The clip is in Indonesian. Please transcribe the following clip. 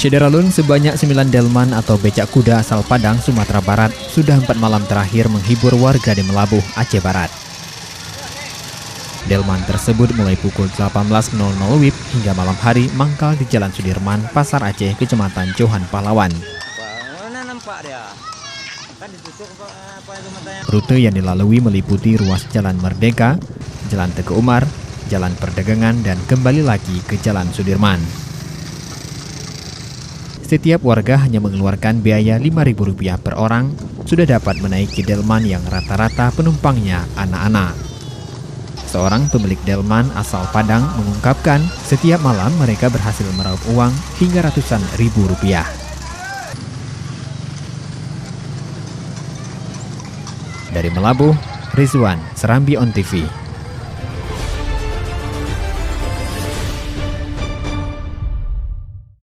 Syederalun, sebanyak 9 delman atau becak kuda asal Padang, Sumatera Barat sudah 4 malam terakhir menghibur warga di Melabuh, Aceh Barat. Delman tersebut mulai pukul 18.00 WIB hingga malam hari mangkal di Jalan Sudirman, Pasar Aceh, Kecamatan Johan Pahlawan. Rute yang dilalui meliputi ruas Jalan Merdeka, Jalan Teguh Umar, Jalan Perdagangan, dan kembali lagi ke Jalan Sudirman. Setiap warga hanya mengeluarkan biaya Rp5.000 per orang, sudah dapat menaiki delman yang rata-rata penumpangnya anak-anak. Seorang pemilik delman asal Padang mengungkapkan setiap malam mereka berhasil meraup uang hingga ratusan ribu rupiah. Dari Melabuh, Rizwan, Serambi On TV.